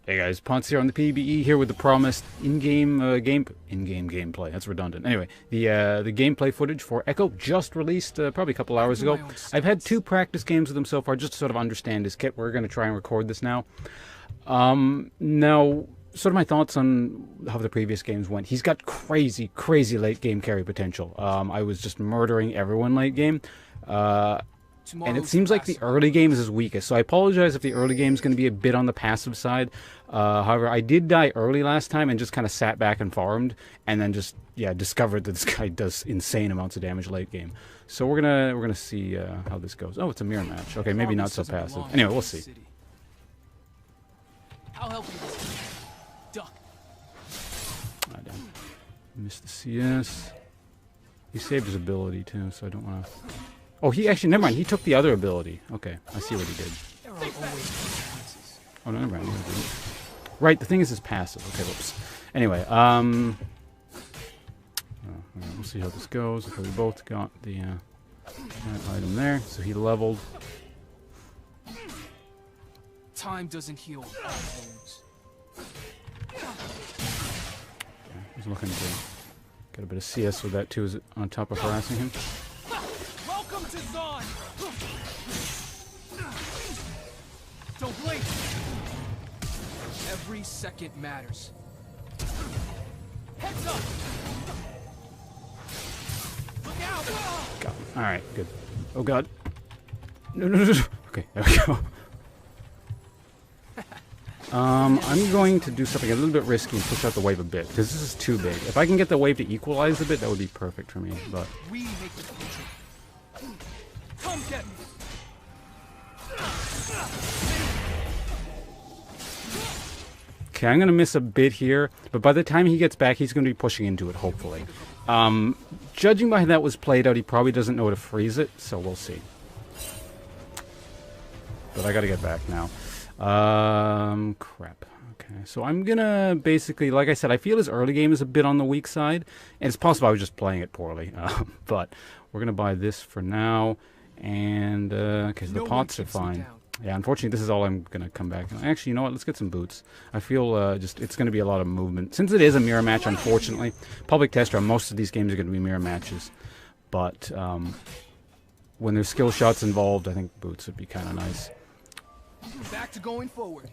Hey guys, Ponce here on the PBE here with the promised in-game gameplay. That's redundant. Anyway, the gameplay footage for Ekko just released probably a couple hours ago. I've had 2 practice games with him so far just to sort of understand his kit. We're going to try and record this now. Now, sort of my thoughts on how the previous games went. He's got crazy late game carry potential. I was just murdering everyone late game. And it seems like the early game is his weakest, so I apologize if the early game is going to be a bit on the passive side. However, I did die early last time and just kind of sat back and farmed, and then just discovered that this guy does insane amounts of damage late game. So we're gonna see how this goes. Oh, it's a mirror match. Okay, maybe not so passive. Anyway, we'll see. I'll help you. Duck. I damn. Missed the CS. He saved his ability too, so I don't want to. Oh, he actually, never mind. He took the other ability. Okay, I see what he did. Oh, no, never mind. Right, the thing is his passive. Okay, whoops. Anyway, we'll see how this goes. Okay, we both got the that item there. So he leveled. Time doesn't heal all wounds. Yeah, he's looking to get a bit of CS with that too, is it on top of harassing him. Welcome to Zon! Don't blink! Every second matters. Heads up! Look out! Got him. Alright, good. Oh god. No. Okay, there we go. I'm going to do something a little bit risky and push out the wave a bit, because this is too big. If I can get the wave to equalize a bit, that would be perfect for me, but... We make the future. Come get me! Okay, I'm going to miss a bit here, but by the time he gets back, he's going to be pushing into it, hopefully. Judging by how that was played out, he probably doesn't know how to freeze it, so we'll see. But I got to get back now. Crap. Okay, so I'm going to basically, like I said, I feel his early game is a bit on the weak side, and it's possible I was just playing it poorly, but we're going to buy this for now, and, okay, so the pots are fine. Yeah, unfortunately, this is all I'm going to come back. Actually, you know what? Let's get some boots. I feel just it's going to be a lot of movement. Since it is a mirror match, unfortunately, public test run, most of these games are going to be mirror matches. But when there's skill shots involved, I think boots would be kind of nice. Back to going forward.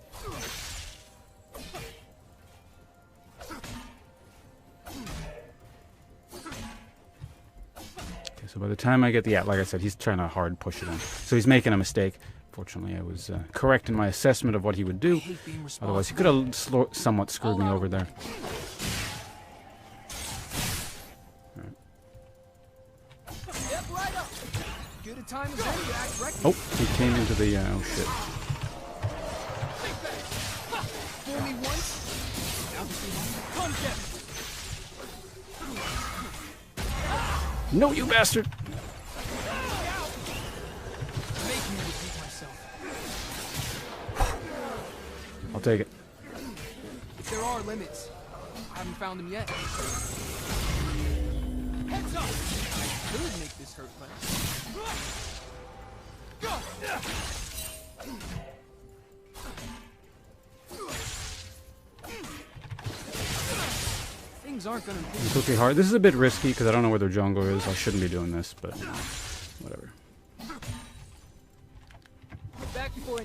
Okay, so by the time I get the... like I said, he's trying to hard push it in. So he's making a mistake. Fortunately, I was correct in my assessment of what he would do. Otherwise, he could have somewhat screwed me over there. Oh, he came into the... oh, shit. No, you bastard! I'll take it. If there are limits, I haven't found them yet. Heads up! I could make this hurt less. Things aren't gonna be quickly hard. This is a bit risky because I don't know where their jungler is. I shouldn't be doing this, but whatever.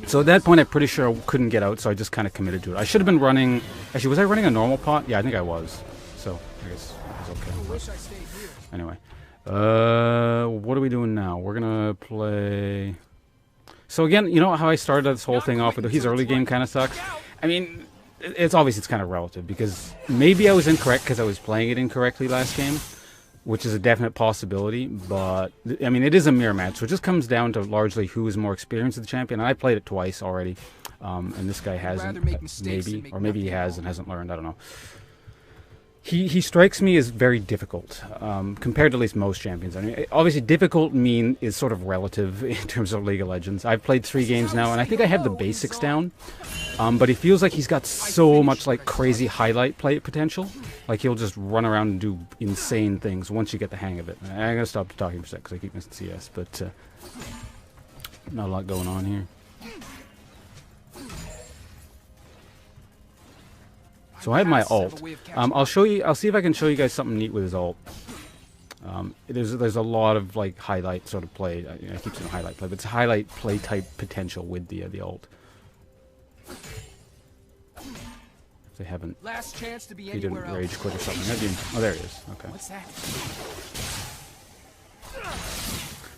So at that point, I'm pretty sure I couldn't get out, so I just kind of committed to it. I should have been running... Actually, was I running a normal pot? Yeah, I think I was. So, I guess it was okay. Anyway. What are we doing now? We're going to play... So again, you know how I started this whole thing off with his early game kind of sucks? I mean, it's obvious it's kind of relative, because maybe I was incorrect because I was playing it incorrectly last game, which is a definite possibility, but, I mean, it is a mirror match, so it just comes down to largely who is more experienced as the champion, and I played it twice already, and this guy hasn't, maybe, or maybe he has and hasn't learned, I don't know. He strikes me as very difficult, compared to at least most champions. I mean, obviously difficult is sort of relative in terms of League of Legends. I've played 3 games now, and I think I have the basics down. But he feels like he's got so much like crazy highlight play potential. Like he'll just run around and do insane things once you get the hang of it. I'm gonna stop talking for a sec because I keep missing CS, but not a lot going on here. So I have my ult. I'll show you. I'll see if I can show you guys something neat with his ult. There's a lot of like highlight sort of play. I keep saying highlight play, but it's highlight play type potential with the ult. If they haven't. Last chance to be He didn't anywhere rage else. quit or something. Oh, there he is. Okay. What's that?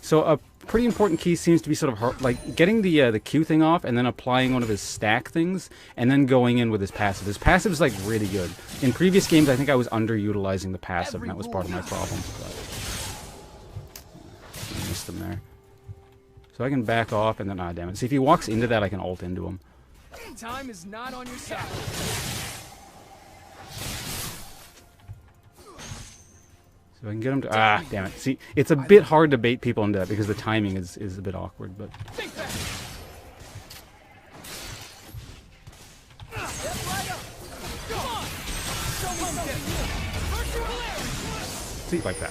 So a pretty important key seems to be sort of like getting the Q thing off and then applying one of his stack things and then going in with his passive. His passive is like really good. In previous games, I think I was underutilizing the passive, and that was part of my problem. But I missed him there. So I can back off and then damn it. See, if he walks into that, I can ult into him. Time is not on your side. So I can get him to damn it. See, it's a bit hard to bait people into that because the timing is a bit awkward, but see, like that.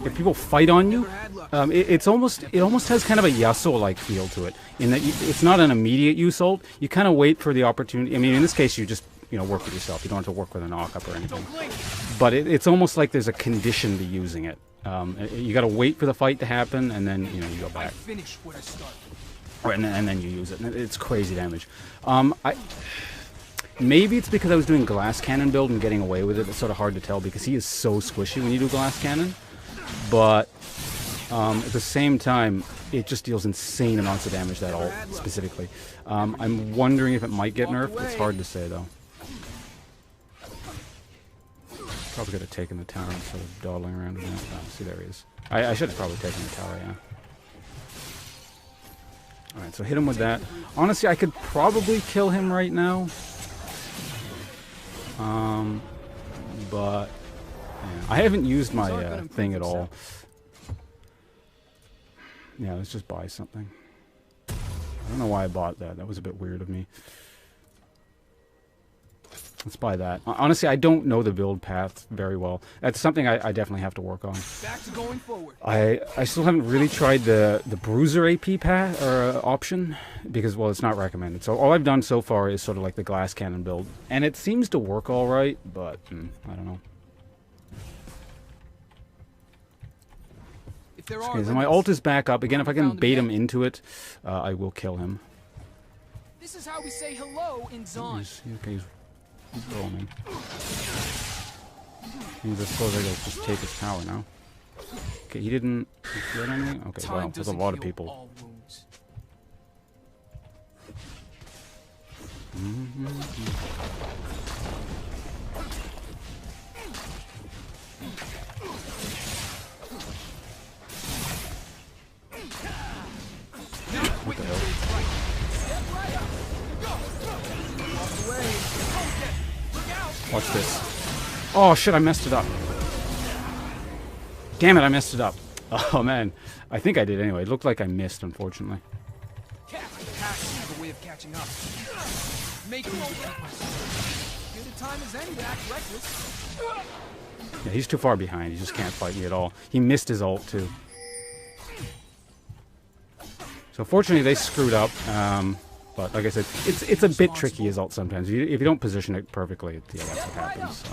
If people fight on you, it almost has kind of a Yasuo-like feel to it, in that it's not an immediate use ult. You kind of wait for the opportunity. I mean, in this case, you just work with yourself. You don't have to work with a knock-up or anything. But it's almost like there's a condition to using it. You got to wait for the fight to happen, and then you go back. Finish what I start. Right, and then you use it. And it's crazy damage. Maybe it's because I was doing glass cannon build and getting away with it. It's sort of hard to tell because he is so squishy when you do glass cannon. But at the same time, it just deals insane amounts of damage, that ult specifically. I'm wondering if it might get nerfed. It's hard to say, though. Probably could have taken the tower instead of dawdling around with it. Oh, see, there he is. I should have probably taken the tower, yeah. Alright, so hit him with that. Honestly, I could probably kill him right now. But yeah, I haven't used my thing at all. Yeah, let's just buy something. I don't know why I bought that. That was a bit weird of me. Let's buy that. Honestly, I don't know the build path very well. That's something I definitely have to work on. Back to going forward. I still haven't really tried the bruiser AP path or option because, well, it's not recommended. So all I've done so far is sort of like the glass cannon build, and it seems to work all right, but I don't know. Okay, so my ult is back up again. If I can bait him into it, I will kill him. This is how we say hello in Zon. Okay, he's roaming. I suppose I gotta just take his tower now. Okay, he didn't get anything? Okay, wow, there's a lot of people. What the hell? Watch this. Oh shit, I messed it up. Damn it, I messed it up. Oh man. I think I did anyway. It looked like I missed, unfortunately. Have a way of catching up. Make me good a time as any to act reckless. Yeah, he's too far behind. He just can't fight me at all. He missed his ult too. So fortunately they screwed up. But like I said, it's a bit tricky his ult sometimes. If you don't position it perfectly, yeah, that's what happens. So.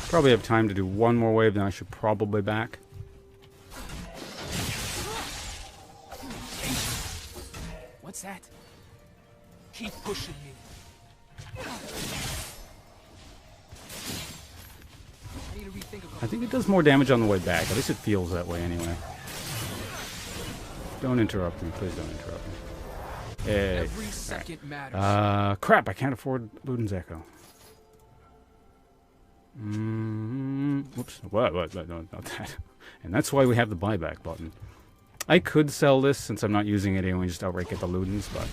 Probably have time to do one more wave, then I should probably back. What's that? Keep pushing me. I think it does more damage on the way back. At least it feels that way anyway. Don't interrupt me. Please don't interrupt me. Hey. Every second matters. Crap, I can't afford Luden's Ekko. Whoops. What? No, not that. And that's why we have the buyback button. I could sell this since I'm not using it anyway, just outright get the Ludens, but...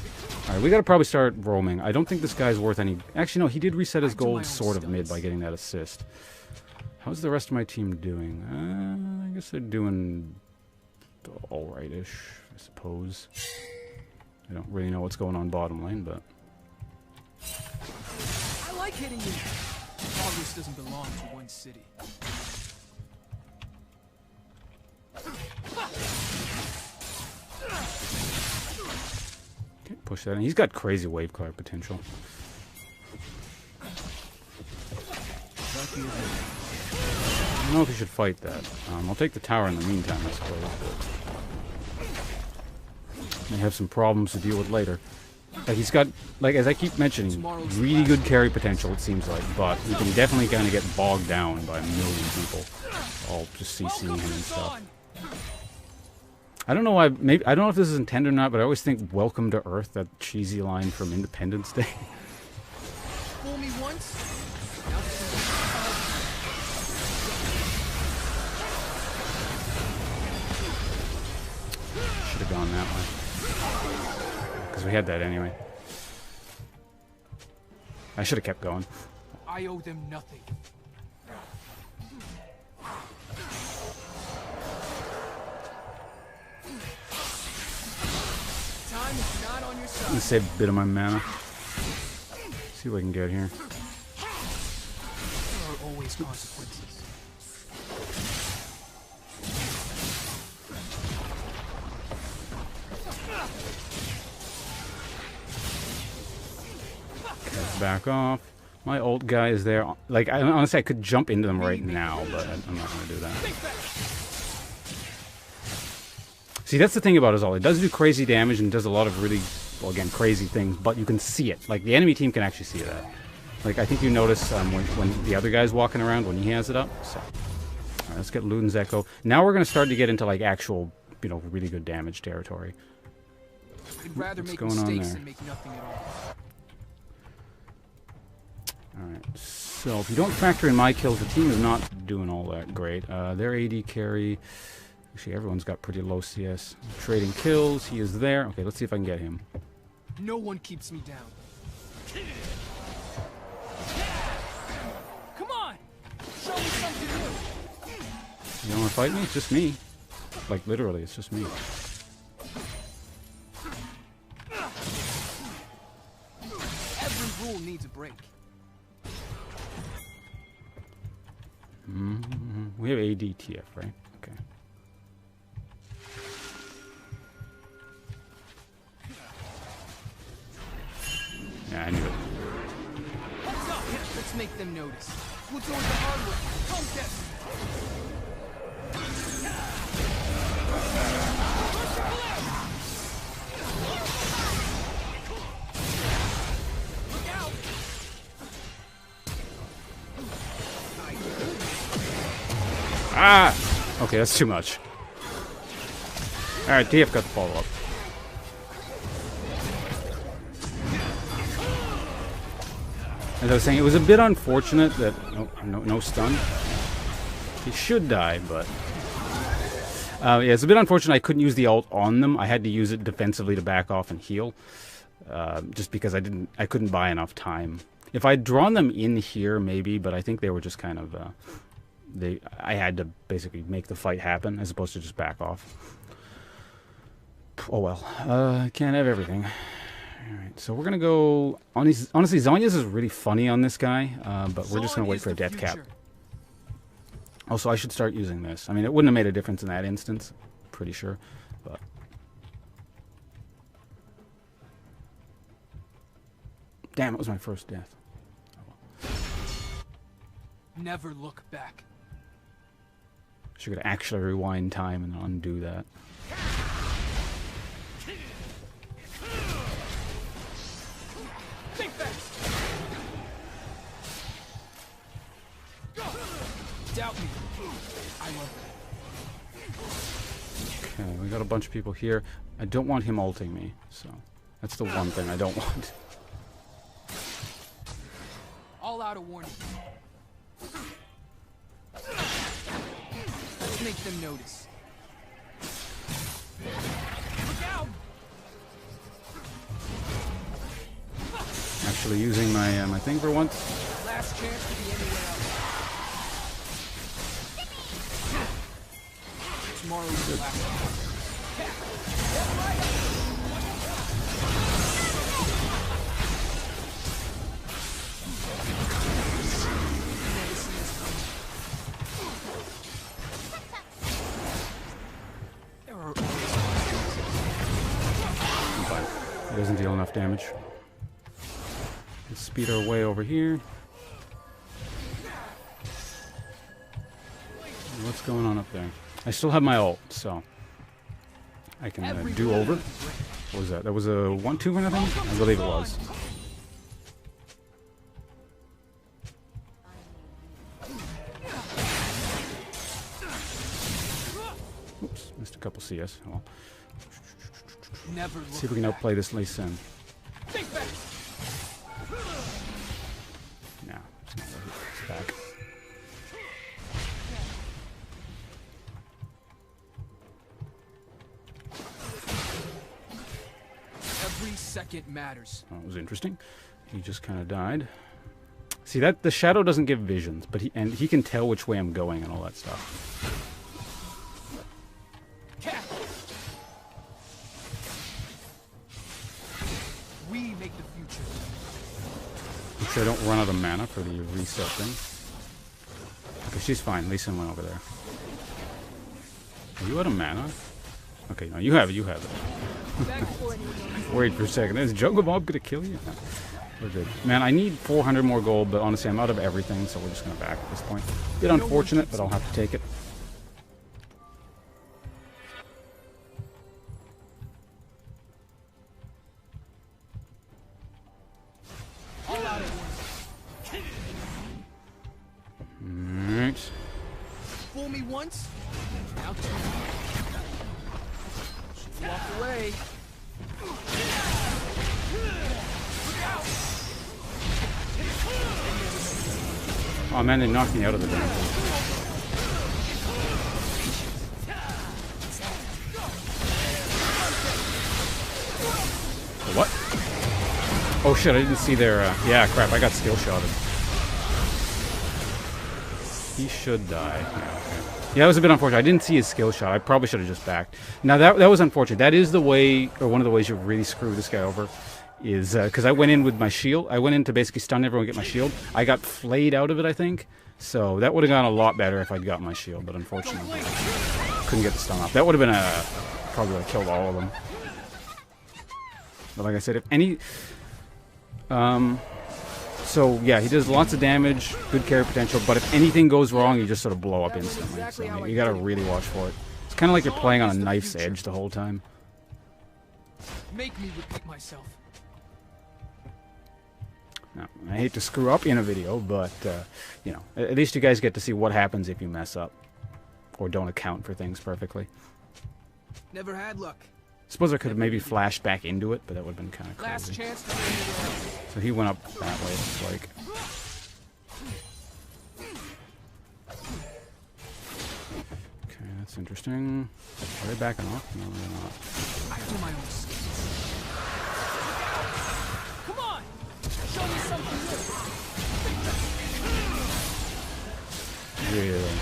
Alright, we gotta probably start roaming. I don't think this guy's worth any... Actually, no, he did reset his gold sort of mid by getting that assist. How's the rest of my team doing? I guess they're doing alright-ish, I suppose. I don't really know what's going on bottom lane, but... I like hitting you. Progress doesn't belong to one city. push that in. He's got crazy wave clear potential. I don't know if you should fight that. I'll take the tower in the meantime, I suppose. May have some problems to deal with later. Like, he's got, like, as I keep mentioning, really good carry potential, it seems like, but he can definitely kind of get bogged down by a million people all just CCing him and stuff. I don't know why, maybe, I don't know if this is intended or not, but I always think Welcome to Earth, that cheesy line from Independence Day. Fool me once. Should have gone that way. Because we had that anyway. I should have kept going. I owe them nothing. Time is not on your side. Let me save a bit of my mana. See what I can get here. There are always consequences. Back off. My ult guy is there. Like, honestly, I could jump into them right now, but I'm not going to do that. See, that's the thing about his ult. It does do crazy damage and does a lot of really, well, again, crazy things, but you can see it. Like, the enemy team can actually see that. Like, I think you notice when the other guy's walking around when he has it up. So, all right, let's get Luden's Ekko. Now we're going to start to get into, like, actual, you know, really good damage territory. I'd rather What's make going on mistakes there? than make nothing at all. Alright, so if you don't factor in my kills, the team is not doing all that great. Their AD carry, actually everyone's got pretty low CS. Trading kills, he is there. Okay, let's see if I can get him. No one keeps me down. Come on! Show me something new! You don't want to fight me? It's just me. Like, literally, it's just me. Every rule needs a break. We have ADTF, right? Okay. Yeah, I knew it. Let's go! Let's make them notice. We'll do it the hard way. Come get me. Look out! Ah! Okay, that's too much. Alright, TF got the follow-up. As I was saying, it was a bit unfortunate that no stun. He should die, but yeah, it's a bit unfortunate I couldn't use the ult on them. I had to use it defensively to back off and heal, just because I couldn't buy enough time. If I'd drawn them in here, maybe, but I think they were just kind of I had to basically make the fight happen as opposed to just back off. Oh well, can't have everything. Alright, so we're gonna go. Honestly, Zhonya's is really funny on this guy, but we're just gonna wait for a death cap. Also, I should start using this. I mean, it wouldn't have made a difference in that instance, pretty sure, but. Damn, it was my first death. Oh, well. Never look back. Should actually rewind time and undo that. Think fast. Doubt me. I love it. Okay, we got a bunch of people here. I don't want him ulting me, so that's the one thing I don't want. All out of warning. Let's make them notice. Look out! Actually using my my thing for once. Last chance to be anywhere else. Tomorrow's the last chance. It doesn't deal enough damage. Let's speed our way over here. What's going on up there? I still have my ult, so I can do over. What was that? That was a 1-2 or nothing? I believe it was. Oops, missed a couple CS. Well, see if we can outplay this Lee Sin. No, it's not worth it. It's back. Every second matters. That was interesting. He just kind of died. See, that the shadow doesn't give visions, but he can tell which way I'm going and all that stuff. We make the future. Make sure I don't run out of mana for the reset thing. Okay, she's fine. Lee Sin went over there. Are you out of mana? Okay, no, you have it. You have it. Wait for a second. Is Jungle Bob gonna kill you? No. We're good. Man, I need 400 more gold, but honestly, I'm out of everything, so we're just gonna back at this point. Bit unfortunate, but I'll have to take it. Alright. Fool me once, now two. Walk away. Oh man, they knocked me out of the damn thing. What? Oh shit, I didn't see their, yeah, crap, I got skill shotted. He should die. Yeah, okay. Yeah, that was a bit unfortunate. I didn't see his skill shot. I probably should have just backed. Now, that was unfortunate. That is the way, or one of the ways you really screw this guy over, is because I went in with my shield. I went in to basically stun everyone and get my shield. I got flayed out of it, I think. So that would have gone a lot better if I'd got my shield, but unfortunately, couldn't get the stun off. That would have been probably would have killed all of them. But like I said, if any... So, yeah, he does lots of damage, good carry potential, but if anything goes wrong, you just sort of blow up instantly. So, I mean, you gotta really watch for it. It's kind of like you're playing on a knife's edge the whole time. Make me repeat myself. Now, I hate to screw up in a video, but, you know, at least you guys get to see what happens if you mess up. Or don't account for things perfectly. Never had luck. Suppose I could have maybe flashed back into it, but that would have been kind of crazy. Last chance to So he went up that way, it's like... Okay, that's interesting. Are they backing off? No, they're not. I do my own skills. Come on! Show me something new! Really?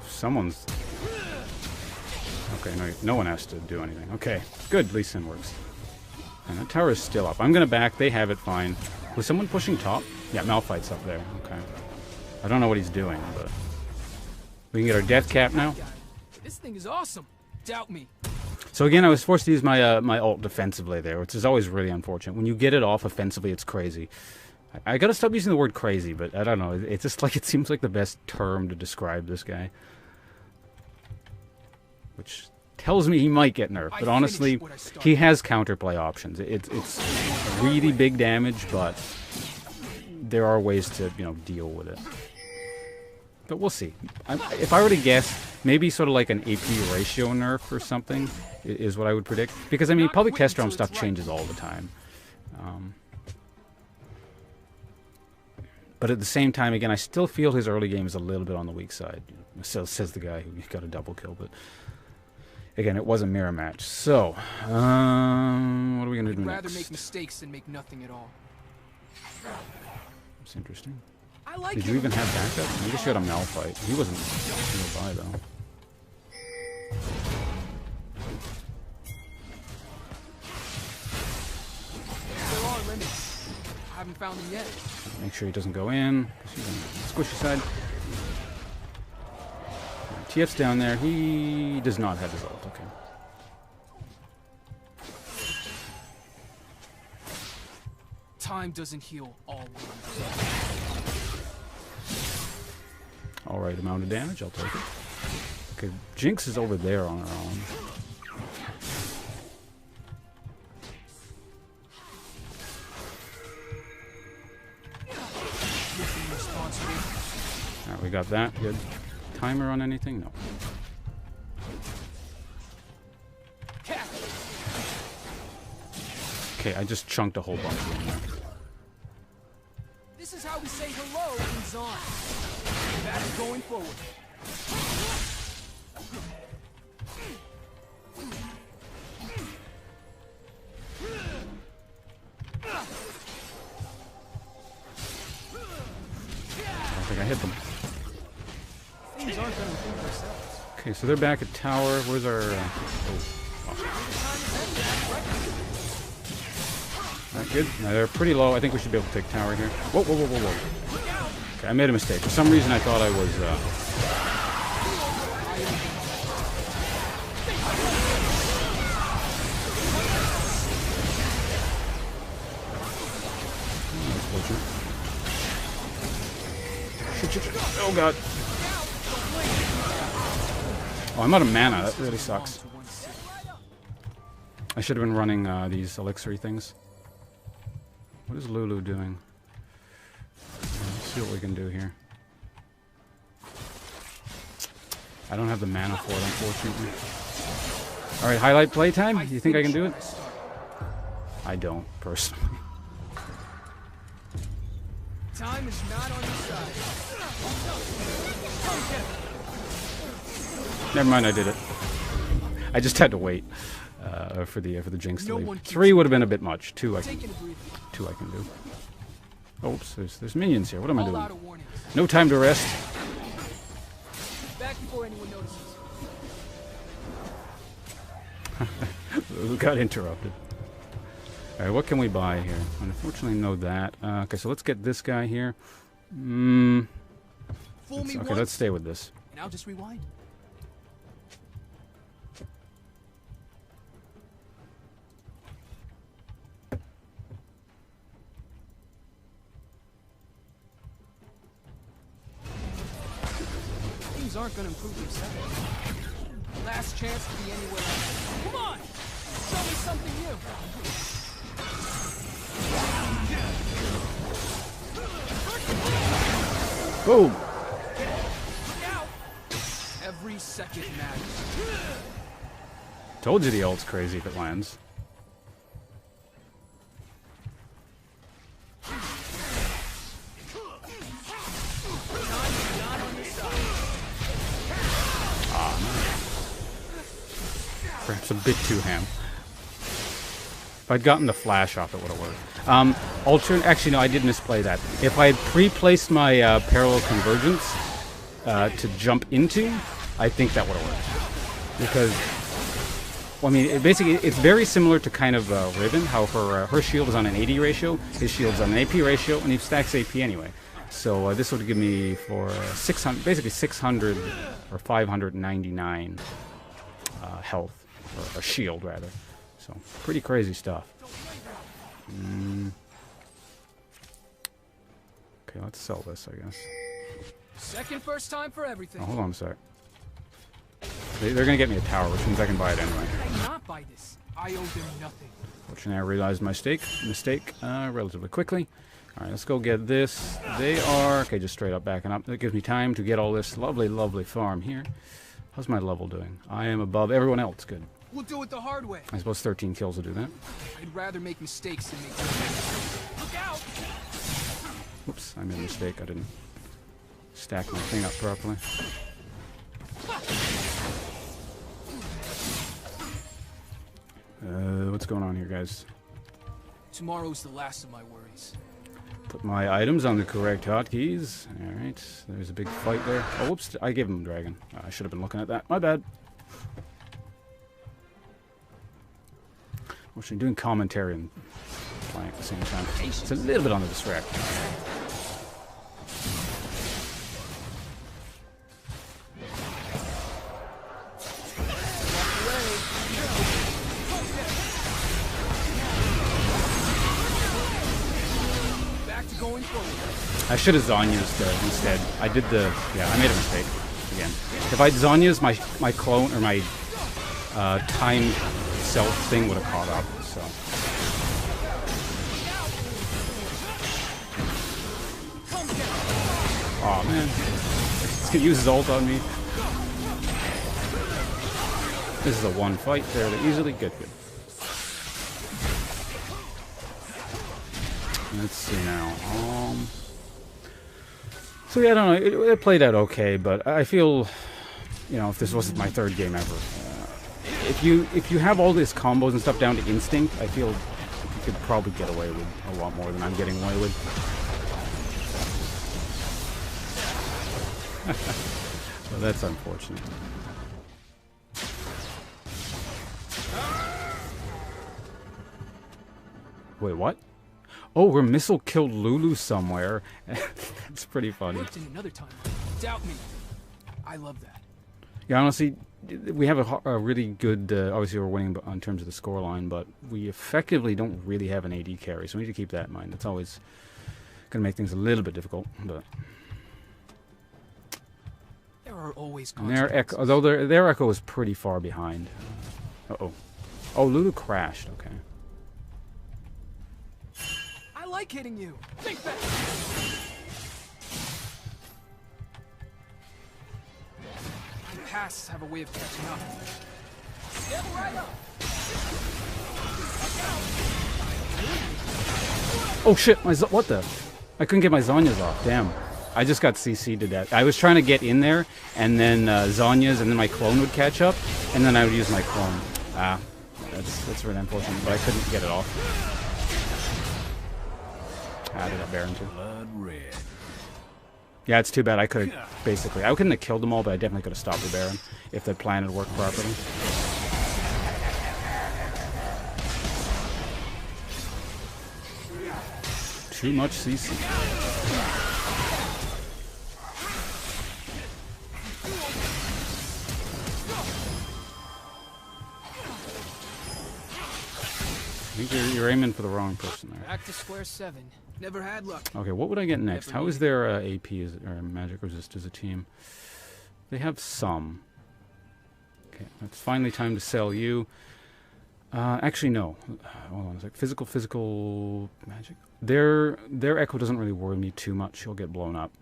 Someone's... Okay, no one has to do anything. Okay, good, Lee Sin works. And that tower is still up. I'm gonna back, they have it fine. Was someone pushing top? Yeah, Malphite's up there, okay. I don't know what he's doing, but... We can get our death cap now. This thing is awesome. Doubt me. So again, I was forced to use my my ult defensively there, which is always really unfortunate. When you get it off offensively, it's crazy. I gotta stop using the word crazy, but I don't know. It's just like, it seems like the best term to describe this guy. Which tells me he might get nerfed, but honestly, he has counterplay options. It's really big damage, but there are ways to, you know, deal with it. But we'll see. If I were to guess, maybe sort of like an AP ratio nerf or something is what I would predict. Because, I mean, public test realm stuff changes all the time. But at the same time, again, I still feel his early game is a little bit on the weak side. So says the guy who got a double kill, but... Again, it was a mirror match. So, what are we going to do next? Rather make mistakes than make nothing at all. That's interesting. I like Did you even have backup? I guess you had a Malphite. He wasn't nearby, though. Haven't found him yet. Make sure he doesn't go in. She's on the squishy side. TF's down there. He does not have his ult. Okay. Time doesn't heal all wounds. Alright, amount of damage. I'll take it. Okay, Jinx is over there on her own. Alright, we got that. Good. Timer on anything? No. Okay, I just chunked a whole bunch of them there. This is how we say hello in Zon. That's going forward. I don't think I hit them. Things aren't going to improve themselves. Okay, so they're back at tower. Where's our... Alright, good. Now they're pretty low. I think we should be able to take tower here. Whoa, whoa, whoa, whoa, whoa. Okay, I made a mistake. For some reason I thought I was... Oh god. Oh, I'm out of mana. That really sucks. I should have been running these elixir things. What is Lulu doing? Let's see what we can do here. I don't have the mana for it, unfortunately. Alright, highlight playtime? You think I can do it? I don't, personally. Time is not on your side. Never mind, I did it. I just had to wait for the Jinx to leave. 3 would have been a bit much. 2 I can do. Oops, there's minions here. What am I doing? No time to rest. Back before anyone notices. We got interrupted. Alright, what can we buy here? Unfortunately, no that. Okay, so let's get this guy here. Okay, let's stay with this. And I'll just rewind. Things aren't going to improve themselves. Last chance to be anywhere else. Come on! Show me something new! Boom! Every second matters. Told you the ult's crazy if it lands. Perhaps a bit too ham. If I'd gotten the flash off, it would have worked. Actually, no, I did misplay that. If I had pre-placed my parallel convergence to jump into, I think that would have worked. Because, well, I mean, it's very similar to kind of Ribbon, how her shield is on an 80 ratio, his shield's on an AP ratio, and he stacks AP anyway. So this would give me for 600, basically 600 or 599 health, or shield rather. So pretty crazy stuff. Okay, let's sell this, I guess. Second first time for everything. Oh, hold on a sec. They're gonna get me a tower, which means I can buy it anyway. How could I not buy this? I owe them nothing. Fortunately, I realized my mistake relatively quickly. All right, let's go get this. They are okay, just straight up backing up. That gives me time to get all this lovely, lovely farm here. How's my level doing? I am above everyone else. Good. We'll do it the hard way. I suppose 13 kills will do that. I'd rather make mistakes than make mistakes. Look out! Oops, I made a mistake. I didn't stack my thing up properly. What's going on here, guys? Tomorrow's the last of my worries. Put my items on the correct hotkeys. Alright, there's a big fight there. Oh, whoops, I gave him dragon. I should have been looking at that. My bad. Actually, doing commentary and playing at the same time. It's a little bit on the distract. I should have Zonya's instead. I did the... Yeah, I made a mistake again. If I'd Zonya's, my clone, or my timed self thing would have caught up, so... Aw, man. He's gonna use his ult on me. This is a one fight there. They're easily good. Let's see now. So yeah, I don't know. It played out okay, but I feel, you know, if this wasn't my third game ever, if you have all these combos and stuff down to instinct, I feel you could probably get away with a lot more than I'm getting away with. So that's unfortunate. Wait, what? Oh, her missile killed Lulu somewhere. That's pretty funny. Worked in another time. Doubt me. I love that. Yeah, honestly, we have a really good... obviously, we're winning in terms of the scoreline, but we effectively don't really have an AD carry, so we need to keep that in mind. That's always going to make things a little bit difficult, but... There are always their Ekko, although their Ekko is pretty far behind. Uh-oh. Oh, Lulu crashed. Okay. I like hitting you. Think back. Pasts have a way of catching up. Step right up. Oh shit! What the? I couldn't get my Zonya's off. Damn. I just got CC'd to death. I was trying to get in there, and then Zonya's, and then my clone would catch up, and then I would use my clone. Ah, that's really unfortunate, but I couldn't get it off. I got Baron too. Blood red. Yeah, it's too bad. I could have, basically. I couldn't have killed them all, but I definitely could have stopped the Baron if the plan had worked properly. Too much CC. I think you're aiming for the wrong person there. Back to square 7. Never had luck. Okay, what would I get next? How is their AP or magic resist as a team? They have some. Okay, it's finally time to sell you. Actually, no. Hold on a sec. Physical magic. Their Ekko doesn't really worry me too much. She'll get blown up.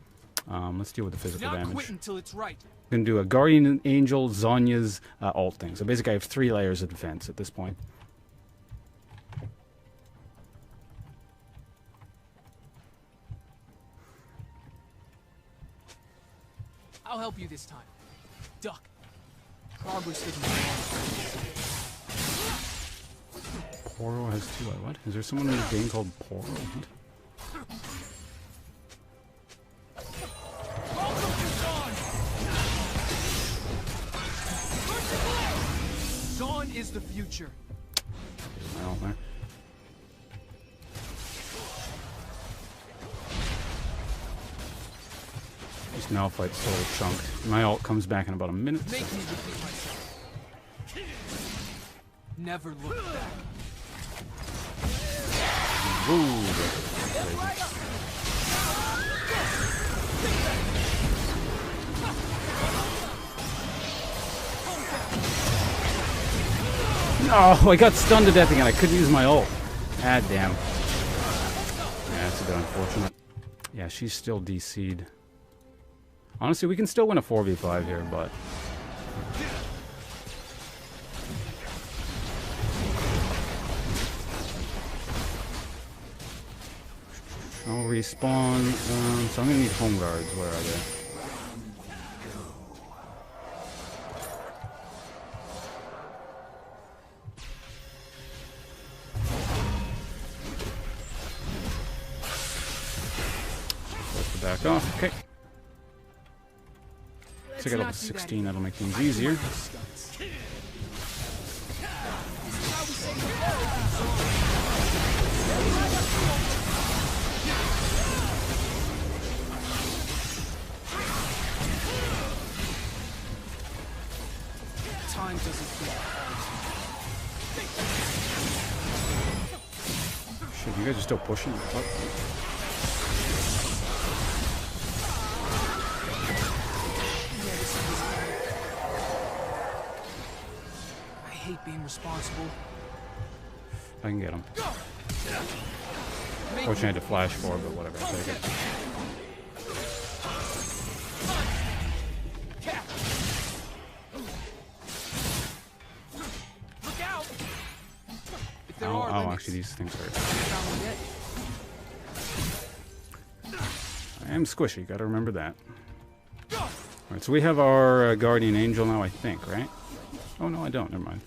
Let's deal with the physical damage. Not quit until it's right. I'm gonna do a Guardian Angel, Zonya's ult thing. So basically, I have 3 layers of defense at this point. I'll help you this time. Duck. Progress didn't. Poro has 2. What? Is there someone in the game called Poro? What? Dawn is the future. Well, there. This Malphite's totally chunked. My ult comes back in about a minute. Make me repeat myself. Never look back. Ooh, oh, I got stunned to death again. I couldn't use my ult. Ah, damn. Yeah, that's a bit unfortunate. Yeah, she's still DC'd. Honestly, we can still win a 4v5 here, but... I'll respawn. So I'm gonna need home guards. Where are they? Back off. Okay. So I got up to 16. That'll make things easier. Time doesn't feel. Shit, you guys are still pushing. What? I hate being responsible. I can get him. Fortunately, I had to flash for, but whatever. I'll take it. Oh, actually, these things hurt. I am squishy, gotta remember that. Alright, so we have our Guardian Angel now, I think, right? Oh, no, I don't. Never mind.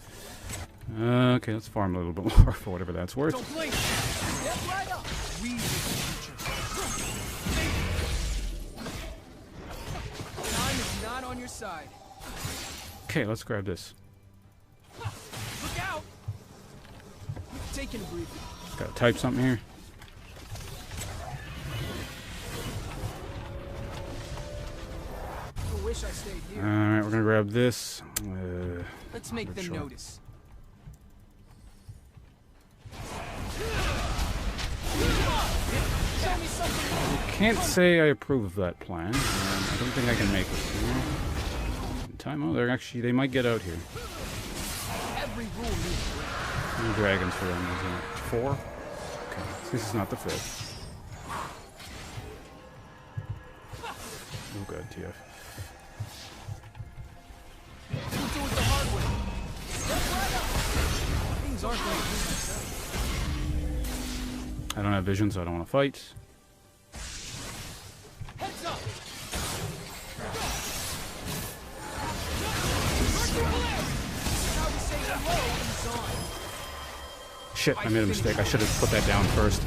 Okay, let's farm a little bit more for whatever that's worth. Time is not on your side. Okay, let's grab this. Look out! Taking a breather. Gotta type something here. I wish I stayed here. Alright, we're gonna grab this. Let's make them notice. Can't say I approve of that plan. I don't think I can make it. In time, oh, they might get out here. Every rule needs Many dragons for them, isn't it? 4? Okay, this is not the 5th. Oh, good, TF. we'll do it the hard way. Things aren't going to do themselves. I don't have vision, so I don't want to fight. Heads up! Shit, I made a mistake. I should have put that down first.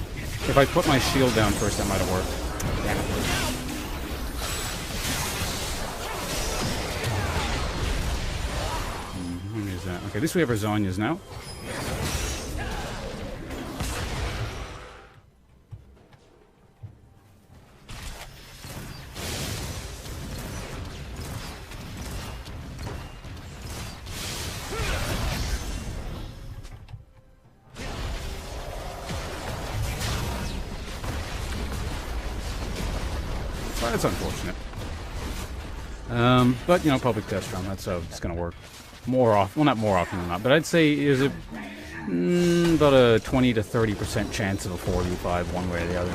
If I put my shield down first, that might have worked. Damn it. Let me use that. Okay, at least we have our Zonyas now. Well, that's unfortunate. But, you know, public test round, that's how it's going to work. More often, well, not more often than not, but I'd say is it about a 20 to 30% chance of a 4v5 one way or the other.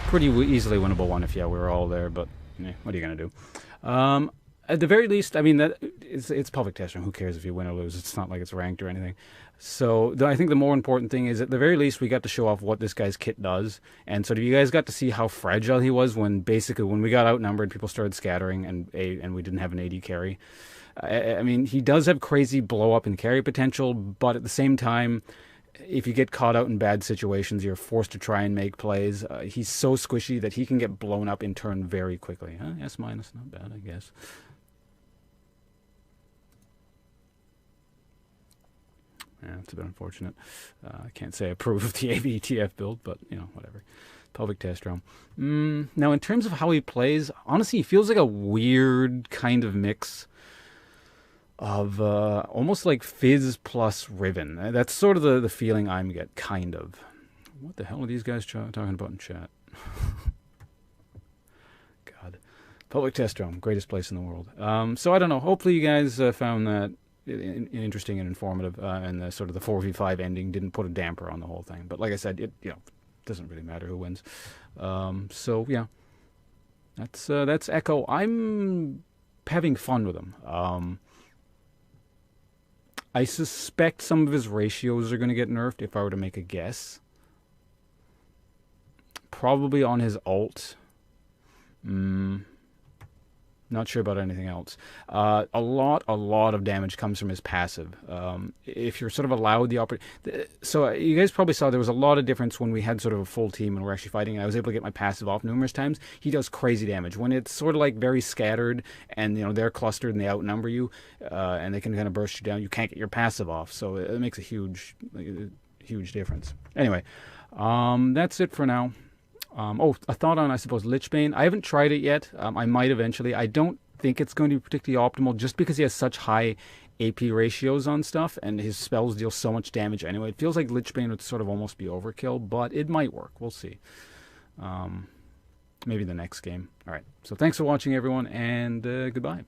Pretty easily winnable one if, yeah, we were all there, but what are you going to do? At the very least, I mean, it's public test round. Who cares if you win or lose? It's not like it's ranked or anything. So I think the more important thing is, at the very least, we got to show off what this guy's kit does. And so you guys got to see how fragile he was when we got outnumbered, people started scattering, and we didn't have an AD carry. I mean, he does have crazy blow up and carry potential, but at the same time, if you get caught out in bad situations, you're forced to try and make plays. He's so squishy that he can get blown up in turn very quickly. S-, not bad, I guess. Yeah, it's a bit unfortunate. I can't say I approve of the ABTF build, but, you know, whatever. Public test round. Now, in terms of how he plays, honestly, he feels like a weird kind of mix of almost like Fizz plus Riven. That's sort of the feeling I'm getting, kind of. What the hell are these guys talking about in chat? God. Public test round, greatest place in the world. So I don't know. Hopefully you guys found that interesting and informative, and the sort of the 4v5 ending didn't put a damper on the whole thing. But like I said, it doesn't really matter who wins. So yeah, that's Ekko. I'm having fun with him. I suspect some of his ratios are going to get nerfed if I were to make a guess. Probably on his ult. Not sure about anything else. A lot of damage comes from his passive. If you're sort of allowed the opportunity... So you guys probably saw there was a lot of difference when we had sort of a full team and we're actually fighting, and I was able to get my passive off numerous times. He does crazy damage. When it's sort of like very scattered and, you know, they're clustered and they outnumber you, and they can kind of burst you down, you can't get your passive off. So it makes a huge huge difference. Anyway, that's it for now. Oh, a thought on, I suppose, Lichbane. I haven't tried it yet. I might eventually. I don't think it's going to be particularly optimal just because he has such high AP ratios on stuff and his spells deal so much damage anyway. It feels like Lichbane would sort of almost be overkill, but it might work. We'll see. Maybe the next game. All right. So thanks for watching, everyone, and goodbye.